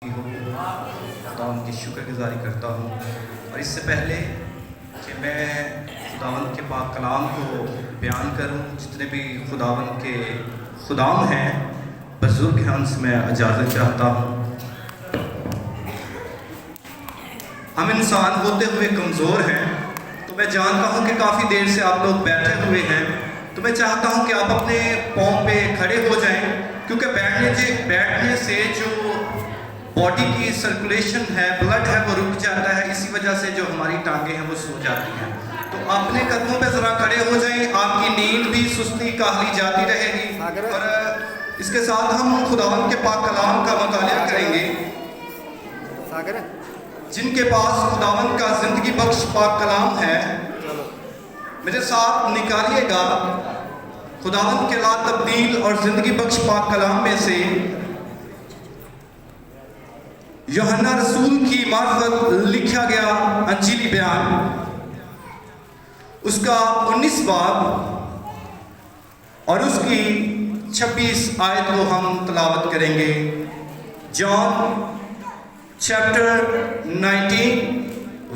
خداوند کی شکر گزاری کرتا ہوں، اور اس سے پہلے کہ میں خداوند کے پاک کلام کو بیان کروں، جتنے بھی خداوند کے خدام ہیں، بزرگ ہیں، ان سے میں اجازت چاہتا ہوں۔ ہم انسان ہوتے ہوئے کمزور ہیں، تو میں جانتا ہوں کہ کافی دیر سے آپ لوگ بیٹھے ہوئے ہیں، تو میں چاہتا ہوں کہ آپ اپنے پاؤں پہ کھڑے ہو جائیں، کیونکہ بیٹھنے سے جو باڈی کی سرکولیشن ہے، بلڈ ہے، وہ رک جاتا ہے، اسی وجہ سے جو ہماری ٹانگیں ہیں وہ سو جاتی ہیں۔ تو اپنے قدموں پہ ذرا کھڑے ہو جائیں، آپ کی نیند بھی سستی کاہلی جاتی رہے گی، اور اس کے ساتھ ہم خداوند کے پاک کلام کا مطالعہ کریں گے۔ جن کے پاس خداوند کا زندگی بخش پاک کلام ہے، میرے ساتھ نکالیے گا خداوند کے لا تبدیل اور زندگی بخش پاک کلام میں سے یوحنا رسول کی معرفت لکھا گیا انجیلی بیان، اس کا 19 باب اور اس کی 26 آیت کو ہم تلاوت کریں گے۔ جان چیپٹر 19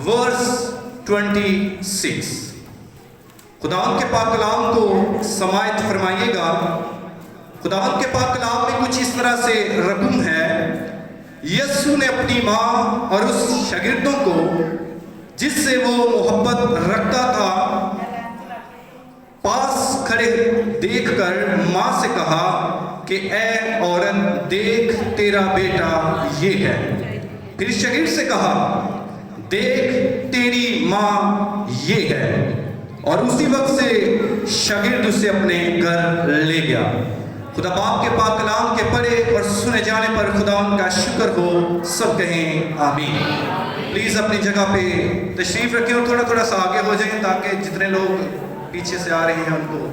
ورس 26۔ خداوند کے پاک کلام کو سماعت فرمائیے گا۔ خداوند کے پاک کلام میں کچھ اس طرح سے رقم ہے: یسوع نے اپنی ماں اور اس شاگردوں کو جس سے وہ محبت رکھتا تھا پاس کھڑے دیکھ کر ماں سے کہا کہ اے عورت، دیکھ تیرا بیٹا یہ ہے۔ پھر شاگرد سے کہا، دیکھ تیری ماں یہ ہے، اور اسی وقت سے شاگرد اسے اپنے گھر لے گیا۔ خدا باپ کے پاک کلام کے پڑھے اور سنے جانے پر خداوند کا شکر ہو، سب کہیں آمین۔ پلیز اپنی جگہ پہ تشریف رکھیں اور تھوڑا تھوڑا سا آگے ہو جائیں تاکہ جتنے لوگ پیچھے سے آ رہے ہیں ان کو۔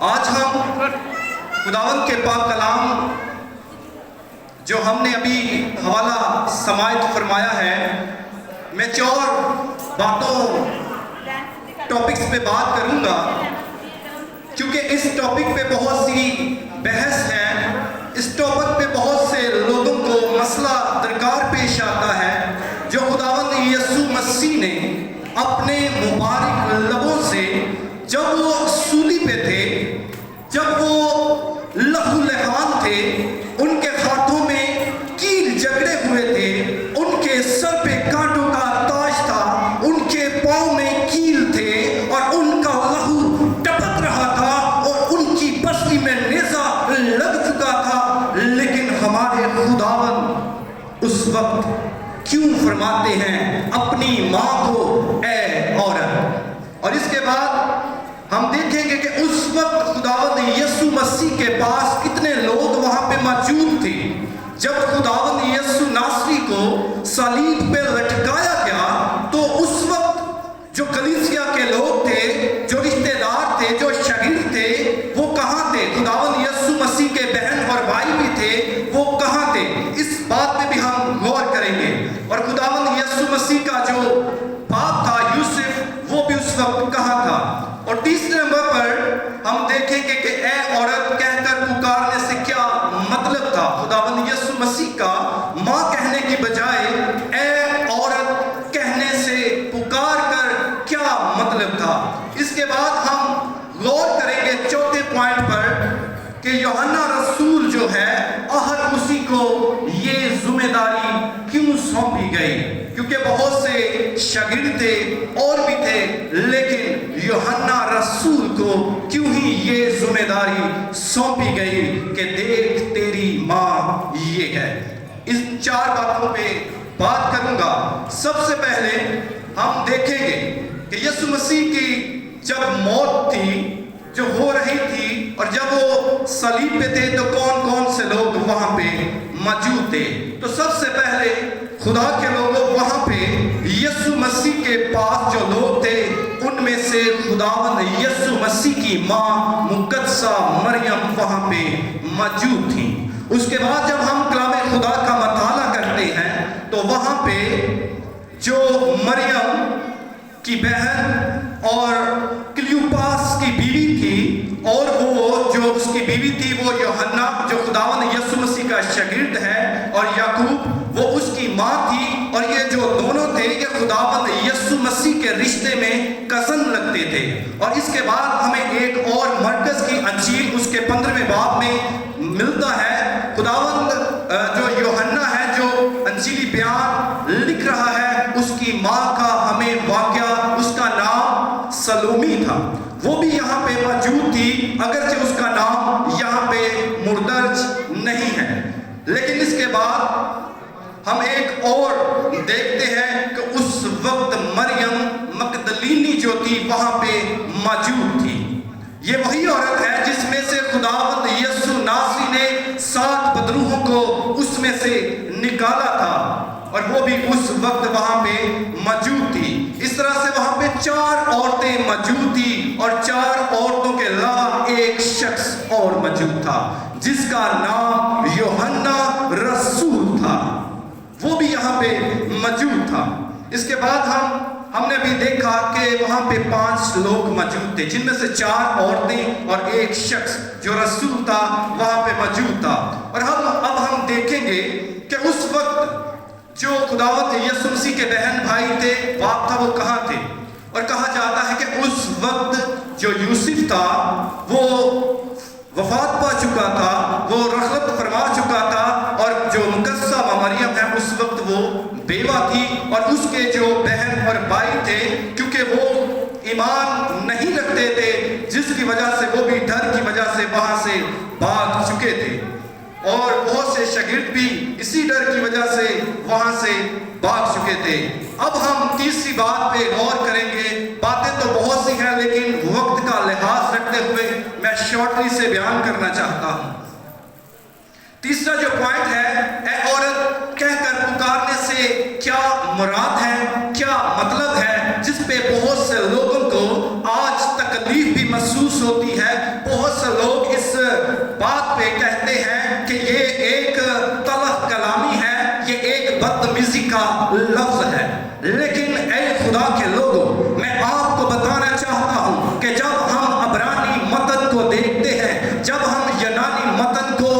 آج ہم خداوند کے پاک کلام جو ہم نے ابھی حوالہ سماعت فرمایا ہے، میں 4 ٹاپکس پہ بات کروں گا، کیونکہ اس ٹاپک پہ بہت سی بحث ہے، اس ٹاپک پہ بہت سے لوگوں کو مسئلہ درکار پیش آتا ہے، جو خداوند یسوع مسیح نے اپنے مبارک لبوں سے جب وہ صلیب پہ تھے، جب وہ لہو لہان تھے، ان کے ہاتھوں میں کیل جگڑے ہوئے تھے، ان کے سر پہ کانٹوں کا تاج تھا، ان کے پاؤں میں کیل تھے، اور ان کا لہو ٹپک رہا تھا، اور ان کی پسلی میں نیزہ لگ چکا تھا، لیکن ہمارے خداوند اس وقت کیوں فرماتے ہیں اپنی ماں کو اے عورت؟ اور اس کے بعد ہم دیکھیں گے کہ اس وقت خداوند یسوع مسیح کے پاس کتنے لوگ وہاں پہ موجود تھے۔ جب خداوند یسوع ناصری کو صلیب پہ لٹکایا گیا، تو اس وقت جو کلیسیا کے لوگ تھے، جو رشتہ دار تھے، جو شاگرد تھے، وہ کہاں تھے؟ خداوند یسوع مسیح کے بہن اور بھائی بھی تھے، وہ کہاں تھے؟ اس بات پہ بھی ہم غور کریں گے۔ اور خداوند یسوع مسیح کا جو باپ تھا یوسف، وہ بھی اس وقت کہاں تھا؟ اور تیسرے نمبر پر ہم دیکھیں گے کہ اے عورت کہہ کر پکارنے سے کیا مطلب تھا۔ خداوند یسوع مسیح کا ماں کہنے کی بجائے اے عورت کہنے سے پکار کر کیا مطلب تھا؟ اس کے بعد ہم غور کریں گے چوتھے پوائنٹ پر کہ یوحنا رسول جو ہے ہر اسی کو یہ ذمہ داری کیوں سونپی گئی؟ کیونکہ بہت سے شاگرد تھے اور بھی تھے، لیکن یوحنا رسول کو کیوں ہی یہ ذمہ داری سونپی گئی کہ دیکھ تیری ماں یہ ہے؟ اس 4 باتوں پہ بات کروں گا۔ سب سے پہلے ہم دیکھیں گے کہ یسوع مسیح کی جب موت تھی، جو ہو رہی تھی، اور جب وہ صلیب پہ تھے، تو کون کون سے لوگ وہاں پہ موجود تھے؟ تو سب سے پہلے خدا کے لوگوں وہاں پہ یسوع مسیح کے پاس جو لوگ تھے، ان میں سے خداوند یسوع مسیح کی ماں مقدسہ مریم وہاں پہ موجود تھیں۔ اس کے بعد جب ہم کلام خدا کا مطالعہ کرتے ہیں، تو وہاں پہ جو مریم کی بہن اور کلیوپاس کی بیوی تھی، اور وہ جو اس کی بیوی تھی وہ یوحنا جو खुदावंद यीशु मसीह का शागिर्द है और याकूब वो उसकी माँ थी और ये जो दोनों थे ये खुदावंद यीशु मसीह के रिश्ते में कज़न लगते थे। और इसके बाद हमें एक और मरकज़ की अंजील उसके 15वें बाब में मिलता है। खुदावंद जो यूहन्ना है जो अंजीली बयान लिख रहा है उसकी माँ का हमें वाक़या, उसका नाम सलोमी था, वो भी यहाँ पे मौजूद थी अगरचे उसका नाम यहाँ पे मुर्दर्ज नहीं है। लेकिन इसके बाद हम एक और देखते हैं कि उस वक्त मरियम मगदलीनी जो थी वहाँ पे मौजूद थी। ये वही औरत है जिसमें से खुदावंद यीशु नासरी ने 7 बदरूहों को उसमें से निकाला था और वो भी उस वक्त वहाँ पे मौजूद थी। इस तरह से वहाँ पे 4 औरतें मौजूद थी और 4 औरतों के अलावा एक शख्स और मौजूद था जिसका नाम यूहन्ना रसूल था, वो भी यहाँ पे मौजूद था। इसके बाद हमने अभी देखा कि वहाँ पे 5 लोग मौजूद थे जिनमें से 4 औरतें और एक शख्स जो रसूल था वहाँ पे मौजूद था। और अब हम देखेंगे कि उस वक्त जो खुदावंद यीशु मसीह के बहन भाई थे, बाप था, वो कहाँ थे। और कहा जाता है कि उस वक्त जो यूसुफ था वो वफात पा चुका था, वो रखलत फरमा चुका था और जो मुकस्सा मरियम है उस वक्त वो बेवा थी और उसके जो बहन और भाई थे क्योंकि वो ईमान नहीं रखते थे जिसकी वजह से वो भी डर की वजह से वहाँ से भाग चुके थे और बहुत से शागिर्द भी इसी डर की वजह से वहाँ से भाग चुके थे। अब हम तीसरी बात पे गौर करेंगे। बातें तो बहुत सी हैं लेकिन वक्त का लिहाज रखते हुए मैं शॉर्टली से बयान करना चाहता हूँ। तीसरा जो पॉइंट है, ए औरत कहकर पुकारने से क्या मुराद है, क्या मतलब है, जिस पे बहुत से लोगों को आज तकलीफ भी महसूस होती है। बहुत से लोग इस बात पे कहते हैं कि ये एक तलख कलामी है, ये एक बदतमीजी का लफ्ज है। लेकिन ए खुदा के लोगों, मैं आपको बताना चाहता हूँ कि जब हम अबरानी मतन को देखते हैं, जब हम यूनानी मतन को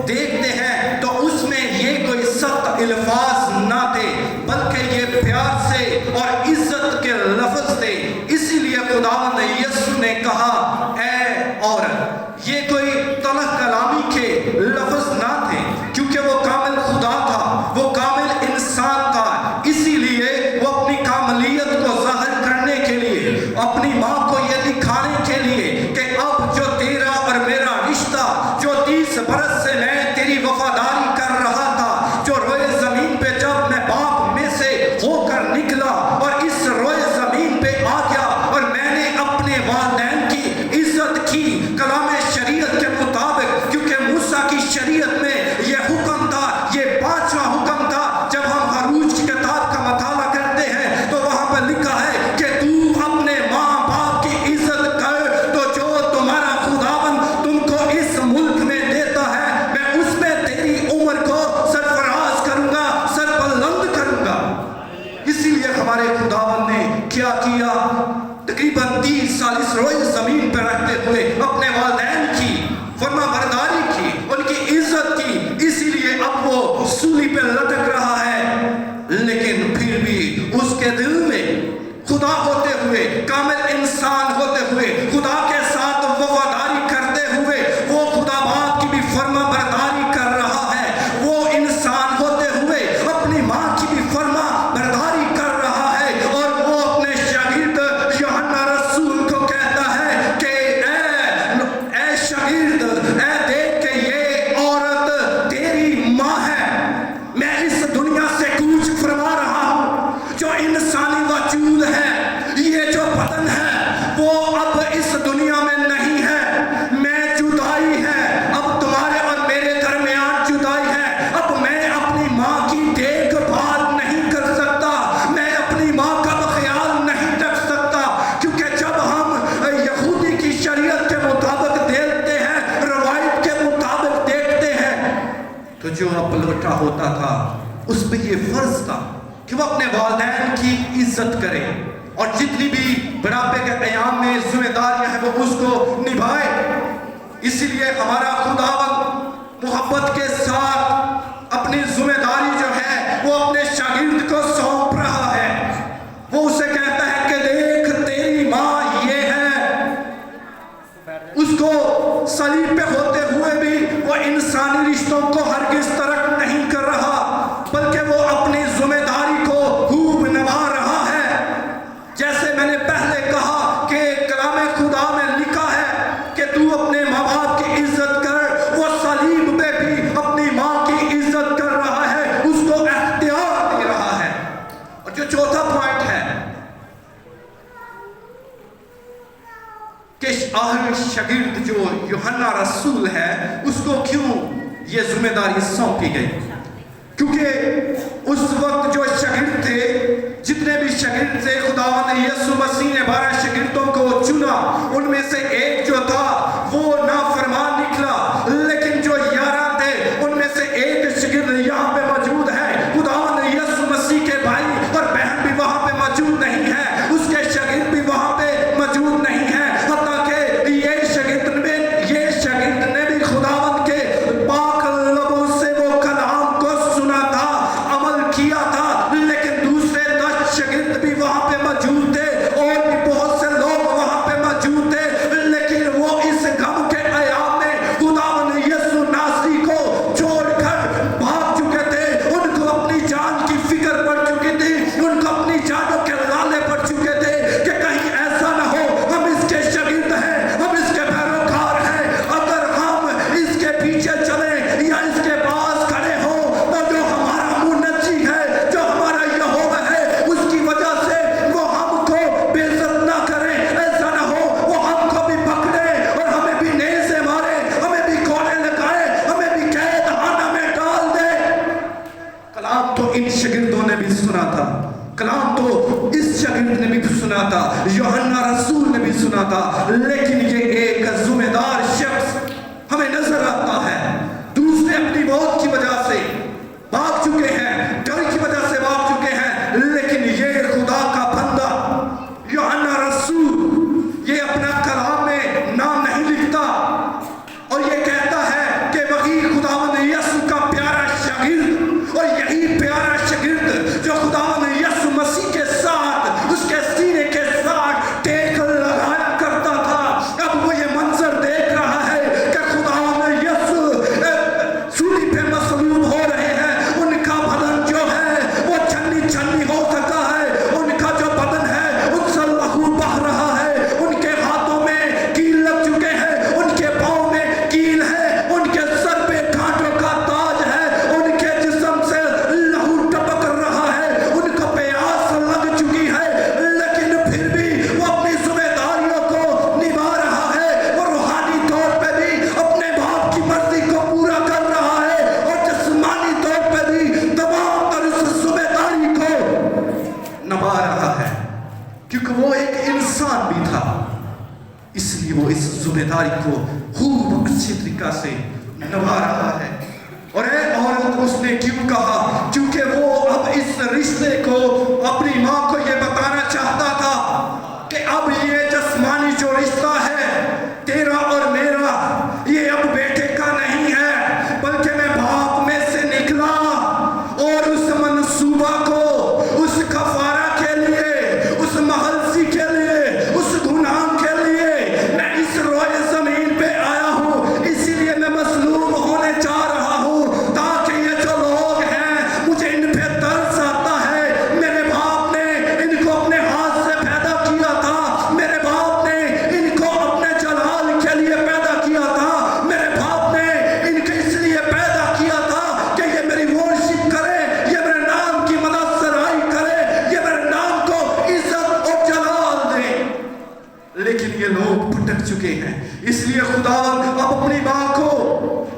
देखते हैं तो उसमें ये कोई सख्त अल्फाज ना थे बल्कि ये प्यार से और इज्जत के लफ्ज थे। इसीलिए खुदावंद यीशु ने कहा ए औरत। ये कोई तलख कलामी के लफ्ज ना थे क्योंकि वो कामिल खुदा था, वो कामिल इंसान था। इसीलिए वो अपनी कामलियत को ज़ाहिर करने के लिए, अपनी माँ को ये दिखाने के लिए कि अब जो तेरा और मेरा रिश्ता, जो 30 बरस से मैं तेरी वफादारी कर रहा था, जो रोए ज़मीन पे जब मैं बाप में से होकर निकला और इस रोए ज़मीन पे आ गया और मैंने अपने वालिदैन की इज्जत की कलाम शरीयत के मुताबिक, क्योंकि मूसा की शरीयत में ये हुक्म था, ये 5वां हुक्म था। जब हम हरूज की किताब का मताला करते हैं तो वहाँ पर लिखा है कि तू अपने माँ बाप की इज्जत कर, तो जो तुम्हारा खुदावंद तुमको इस मुल्क में देता है मैं उसमें तेरी उम्र को सरफराज करूंगा, सरबुलंद करूंगा। इसीलिए हमारे खुदावंद ने क्या किया, तकरीबन 30 साल इस रोए जमीन पर रहते हुए अपने वालिदैन की फरमाबरदारी की, उनकी इज्जत की। इसीलिए अब वो सूली पे लटक रहा है, लेकिन फिर भी उसके दिल में खुदा होते हुए, कामिल इंसान होते हुए, खुदा के साथ वफादारी करते हुए वो खुदा बाप की भी फरमाबरदारी कर रहा है। वो इंसान होते हुए अपनी माँ की भी फरमाबरदारी कर रहा है और वो अपने शागिर्द यूहन्ना रसूल को कहता है कि ए शागिर्द, ए देख के ये औरत तेरी माँ है। मैं इस दुनिया से कूच फरमा रहा हूँ। जो इंसानी वजूद है, ये जो बदन है, वो अब इस दुनिया में नहीं है। मैं जुदाई है, अब तुम्हारे और मेरे दरमियान जुदाई है। अब मैं अपनी माँ की देखभाल नहीं कर सकता, मैं अपनी माँ का ख्याल नहीं रख सकता, क्योंकि जब हम यहूदी की शरीयत के मुताबिक देखते हैं, रवायत के मुताबिक देखते हैं, तो जो अपलवटा होता था उस पर ये फर्ज था कि वो अपने वालिदैन की इज्जत करे और जितनी भी बुढ़ापे के क़याम में जिम्मेदारियां हैं वो उसको निभाए। इसीलिए हमारा खुदावंद محبت کے ساتھ اپنی ذمہ داری جو ہے وہ اپنے شاگرد کو سونپ رہا ہے. وہ اسے کہتا ہے کہ دیکھ تیری ماں یہ ہے. اس کو صلیب پہ ہوتے ہوئے بھی وہ انسانی رشتوں کو ہرگز ترک نہیں کر رہا، بلکہ وہ اپنی ذمہ داری کو خوب نبھا رہا ہے. جیسے میں نے پہلے کہا کہ کلام خدا میں لکھا ہے کہ تو اپنے ماں باپ کی عزت کر، وہ صلیب پہ بھی اپنی ماں کی عزت کر رہا ہے، اس کو اختیار دے رہا ہے. اور جو چوتھا پوائنٹ ہے کہ آخری شاگرد جو یوحنا رسول ہے اس کو کیوں یہ ذمہ داری سونپی گئی؟ کیونکہ اس وقت جو شاگرد تھے، جتنے بھی شاگرد تھے، خداوند یسوع مسیح نے 12 شاگردوں کو چنا. ان میں سے ایک جو تھا وہ نافرمان نکلا، لیکن جو 11 تھے ان میں سے ایک شاگرد یہاں پہ موجود ہے. خداوند یسوع مسیح کے بھائی اور بہن بھی وہاں پہ موجود نہیں ہے، اس کے شاگرد بھی وہاں پہ موجود نہیں ہے. حتیٰ کہ یہ شاگرد نے بھی خداوند کے پاک لبوں سے وہ کلام کو سنا تھا، عمل کیا تھا. لیکن دوسرے 10 شاگرد بھی وہاں پہ موجود تھے، اور بھی بہت سے لوگ وہاں پہ موجود تھے، لیکن وہ اس غم کے ایام میں خداوند یسوع ناصری کو چھوڑ کر بھاگ چکے تھے. ان کو اپنی جان کی فکر پڑ چکی تھی، ان کو اپنی جانوں کے لالے پڑ چکے تھے کہ کہیں ایسا نہ ہو ہم اس کے شاگرد ہیں، ہم اس کے پیروکار ہیں، اگر ہم اس کے پیچھے چلیں یا اس کے پاس کھڑے ہوں تو جو ہمارا منجی ہے، جو ہمارا یہوہ ہے، اس کی وجہ سے وہ ہم کو بے عزت نہ کریں. ایسا نہ ہو وہ ہم کو بھی پکڑے اور ہمیں بھی نیزے مارے، ہمیں بھی کوڑے لگائے، ہمیں بھی قید خانہ میں ڈال دے. کلام تو ان شاگردوں نے بھی سنا تھا، کلام تو اس شاگرد نے بھی سنا تھا، یوحنا رسول نے بھی سنا تھا، لیکن یہ ایک ذمہ دار شخص ہمیں نظر آتا ہے. دوسرے اپنی موت کی وجہ سے بھاگ چکے ہیں، ڈر کی وجہ سے بھاگ چکے ہیں، لیکن یہ خدا کا بندہ یوحنا رسول یہ اپنا کلام میں نام نہیں لکھتا اور یہ کہتا ہے کہ وہی خداوند یسوع کا پیارا شاگرد، اور یہی پیارا شاگرد جو خداوند یسوع مسیح کے ساتھ اس کے سینے کے ساتھ ٹیک لگایا کرتا تھا، اب وہ یہ منظر دیکھ رہا ہے کہ خداوند یسوع صلیب پہ مصلوب ہو رہے ہیں. ان کا بدن جو ہے وہ چھنی چھنی ہو سکا ہے، ان کا جو بدن ہے ان سے لہو بہہ رہا ہے، ان کے ہاتھوں میں کیل لگ چکے ہیں، ان کے پاؤں میں کیل ہے، ان کے سر پہ کانٹوں کا تاج ہے، ان کے جسم سے لہو ٹپک رہا ہے، ان کو پیاس لگ چکی ہے، لیکن پھر بھی وہ اپنی ذمہ داریوں کو نبھا رہا ہے. وہ روحانی طور پہ بھی اپنے باپ کی مرضی کو پورا کر رہا ہے، اور جسمانی طور پہ بھی تمام تر اس ذمہ داری کو نبھا رہا ہے. کیونکہ وہ ایک انسان بھی تھا، اس لیے وہ اس ذمہ داری کو خوب اچھی طریقہ سے نبھا رہا ہے. اور اے عورت، اس نے کیوں کہا؟ کیونکہ وہ اب اس رشتے کو اپنی ماں کو یہ بتانا چاہتا تھا کہ اب یہ جسمانی جو رشتہ ہے تیرا اور میرا، یہ اب بیٹے کا نہیں ہے، بلکہ میں باپ میں سے نکلا اور اس منصوبہ کو، اس کفارہ کے لیے، اس محلسی کے لیے، اس گناہ کے لیے میں اس روئے زمین پہ آیا ہوں. اسی لیے میں مصلوب ہونے جا رہا ہوں، تاکہ یہ جو لوگ ہیں مجھے ان پہ ترس آتا ہے. میرے باپ نے ان کو اپنے ہاتھ سے پیدا کیا تھا، میرے باپ نے ان کو اپنے جلال کے لیے پیدا کیا تھا، میرے باپ نے ان کو اس لیے پیدا کیا تھا کہ یہ میری ورشپ کرے، یہ میرے نام کی مدد سرائی کرے، یہ میرے نام کو عزت اور جلال دے. لیکن یہ لوگ بھٹک چکے ہیں، اس لیے خداوند اب اپنی ماں کو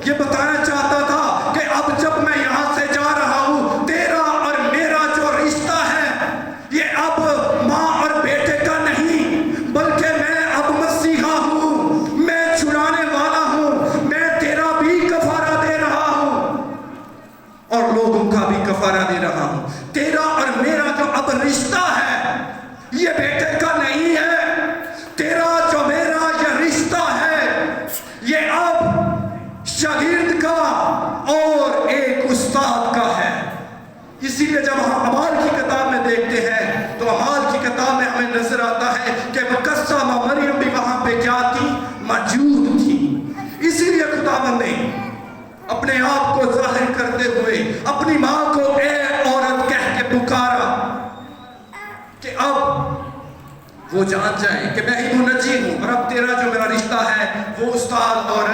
یہ بتانا چاہتا تھا کہ اب جب میں یہاں سے جا رہا ہوں، تیرا اور میرا جو رشتہ ہے یہ اب ماں اور بیٹے کا نہیں، بلکہ میں اب مسیحا ہوں، میں چھڑانے والا ہوں، میں تیرا بھی کفارہ دے رہا ہوں اور لوگوں کا بھی کفارہ دے رہا ہوں. تیرا اور میرا جو اب رشتہ ہے یہ بیٹے کا نہیں ہے، تیرا جو میرا یہ رشتہ ہے یہ اب شاگرد کا बात का है। इसीलिए जब हम अमाल की किताब में देखते हैं तो अमाल की किताब में हमें नजर आता है कि मुकस्सा मरियम भी वहां पे क्या थी, मौजूद थी। इसीलिए खुदावंद ने अपने आप को जाहिर करते हुए अपनी मां को ए औरत कह के पुकारा कि अब वो जान जाए कि मैं ही मुनज्जी हूं और अब तेरा जो मेरा रिश्ता है वो उस्ताद और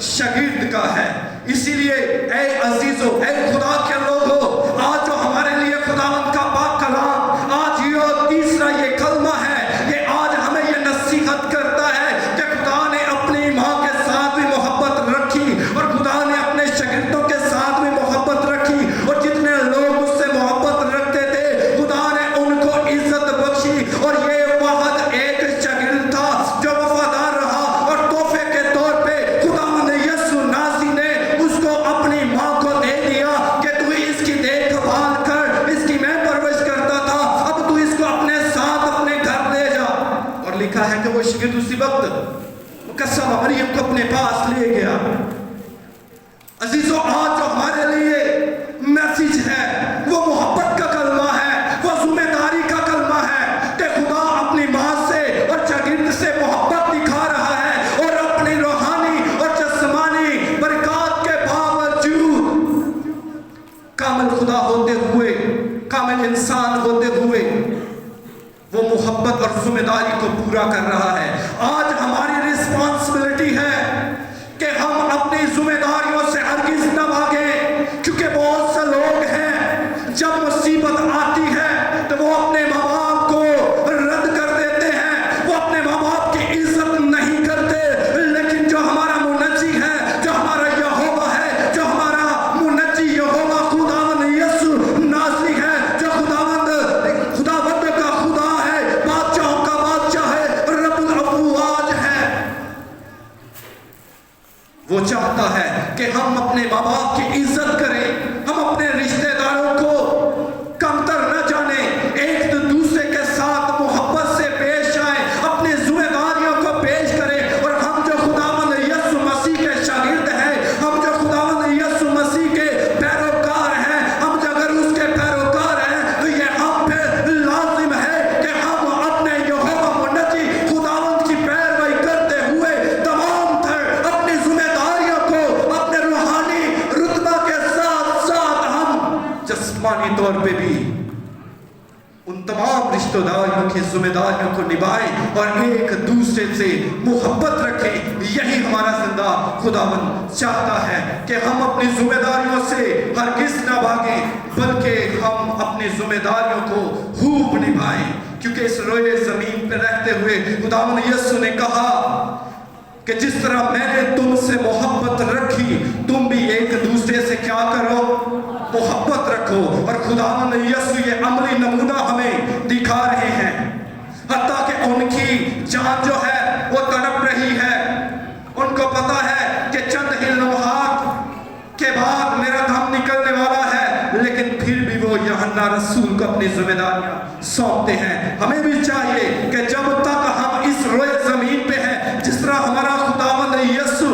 शागिर्द का है। इसीलिए ऐ अजीजों, ऐ खुदा के लोगों, आज जो हमारे लिए खुदावंद का पाक कलाम, आज ये तीसरा ये कलमा है, ये आज हमें ये नसीहत करता है कि खुदा ने अपनी माँ के साथ भी मोहब्बत रखी और खुदा ने अपने शागिर्दों के साथ भी मोहब्बत रखी, और जितने लोग उससे मोहब्बत रखते थे खुदा ने उनको इज्जत बख्शी। और ये वाहद एक शागिर्द था जो वफादार रहा और तोहफे के तौर पे खुदावंद यीशु नाज़री ने उसको अपनी माँ को दे दिया कि तू इसकी देखभाल कर, इसकी मैं परवरिश करता था, अब तू इसको अपने साथ अपने घर ले जा। और लिखा है कि वो शागिर्द उसी वक्त मुकस्सा मरियम को अपने पास ले गया। अजीजों, आज जो हमारे लिए मैसेज है वो मोहब्बत का कलमा है, वो जिम्मेदारी का कलमा है कि खुदा अपनी माँ से और शागिर्द से मोहब्बत दिखा रहा है और अपनी रूहानी और जिस्मानी बरकत के बावजूद कामिल खुदा होते हुए, कामिल इंसान होते हुए वो मोहब्बत और जिम्मेदारी को पूरा कर रहा है। आज हमारी रिस्पॉन्सिबिलिटी है कि हम अपनी जिम्मेदारियों से हरगिज़ न भागें, क्योंकि बहुत से लोग हैं जब मुसीबत आती है तो वो अपने माँ बाप को रद्द कर देते हैं, वो अपने माँ बाप की इज्जत नहीं करते। लेकिन जो हमारा मुनज्जी है, जो हमारा यहोवा है, जो हमारा मुनज्जी यहोवा खुदावंद यीशु नाज़री है, जो खुदावंद का खुदा है, बादशाहों का बादशाह है, रब्बुल अफ़वाज है, वो चाहता है कि हम अपने माँ बाप की इज्जत करें, हम अपने रिश्तेदारों को कमतर न जाने, एक दूसरे के साथ मोहब्बत से पेश आए, अपनी जिम्मेदारियों को पेश करें। और हम जो खुदावंद यीशु मसीह के शागिर्द हैं, हम जो खुदावंद यीशु मसीह के पैरोकार हैं, हम जो अगर उसके पैरोकार हैं तो ये हम पे लाजिम है कि हम अपने यहोवा मुनज्जी खुदावंद की पैरवी करते हुए तमाम तर अपनी जिम्मेदारियों को अपने रूहानी रुतबा के साथ साथ हम जिस्मानी तौर पे भी उन तमाम रिश्तेदारियों की जिम्मेदारियों को निभाएं और एक दूसरे से मोहब्बत रखें। यही हमारा जिंदा खुदावंद चाहता है कि हम अपनी जिम्मेदारियों से हरगिज़ न भागें, बल्कि हम अपनी जिम्मेदारियों को खूब निभाएं। क्योंकि इस रोए जमीन पर रहते हुए खुदावंद यीशु ने कहा कि जिस तरह मैंने तुमसे मोहब्बत रखी, तुम भी एक दूसरे से क्या करो, मोहब्बत रखो। और खुदावंद यीशु ये अमली नमूना हमें दिखा रहे हैं, हत्ता कि उनकी जान जो है वो तड़प रही है, उनको पता है कि चंद ही लम्हात के बाद मेरा दम निकलने वाला है, लेकिन फिर भी वो यूहन्ना रसूल को अपनी जिम्मेदारियां सौंपते हैं। हमें भी चाहिए कि जब तक हम इस रोए जमीन पे हैं, जिस तरह हमारा खुदावंद यीशु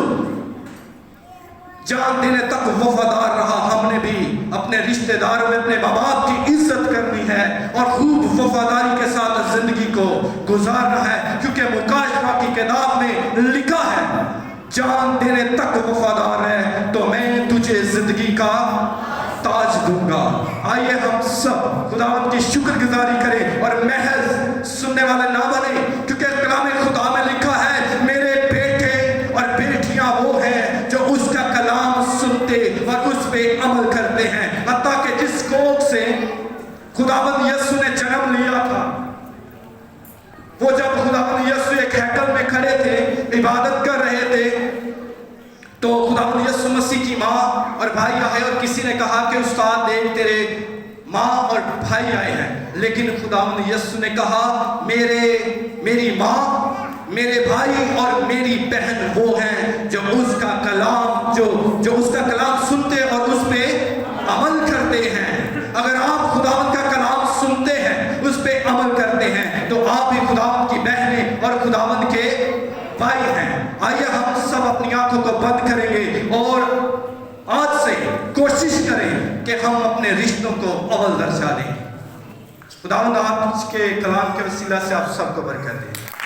जान देने तक वफादार रहा, हमने भी अपने रिश्तेदारों में अपने माँ बाप की इज्जत करनी है और खूब वफादारी के साथ जिंदगी को गुजारना है। क्योंकि मुकाशवा की किताब में लिखा है, जान देने तक वफादार है तो मैं तुझे जिंदगी का ताज दूंगा। आइए हम सब खुदावंद की शुक्रगुजारी करें और महज सुनने वाले ना बने, क्योंकि कलाम खुदा में लिखा है, मेरे बेटे और बेटियां वो हैं जो उसका कलाम सुनते और उस पे अमल करते हैं। हत्ता कि जिस कोख से खुदावंद यीशु ने जन्म लिया था, वो जब खुदावंद यीशु एक हैकल में खड़े थे, इबादत कर रहे थे, तो खुदावंद यीशु मसीह की माँ और भाई आए और किसी ने कहा कि उस्ताद देख तेरे माँ और भाई आए हैं। लेकिन खुदावंद यीशु ने कहा, मेरी माँ, मेरे भाई और मेरी बहन वो हैं जो उसका कलाम जो उसका कलाम सुनते और उस पे अमल करते हैं। अगर आप खुदावंद का कलाम सुनते हैं, उस पे अमल करते हैं, तो आप भी खुदावंद की बहनें और खुदावंद के भाई हैं। आइए हम सब अपनी आंखों को बंद करेंगे और आज से कोशिश करें कि हम अपने रिश्तों को अव्वल दर्जा दें। खुदावंद आप के कलाम के वसीला से आप सबको बरकत दें।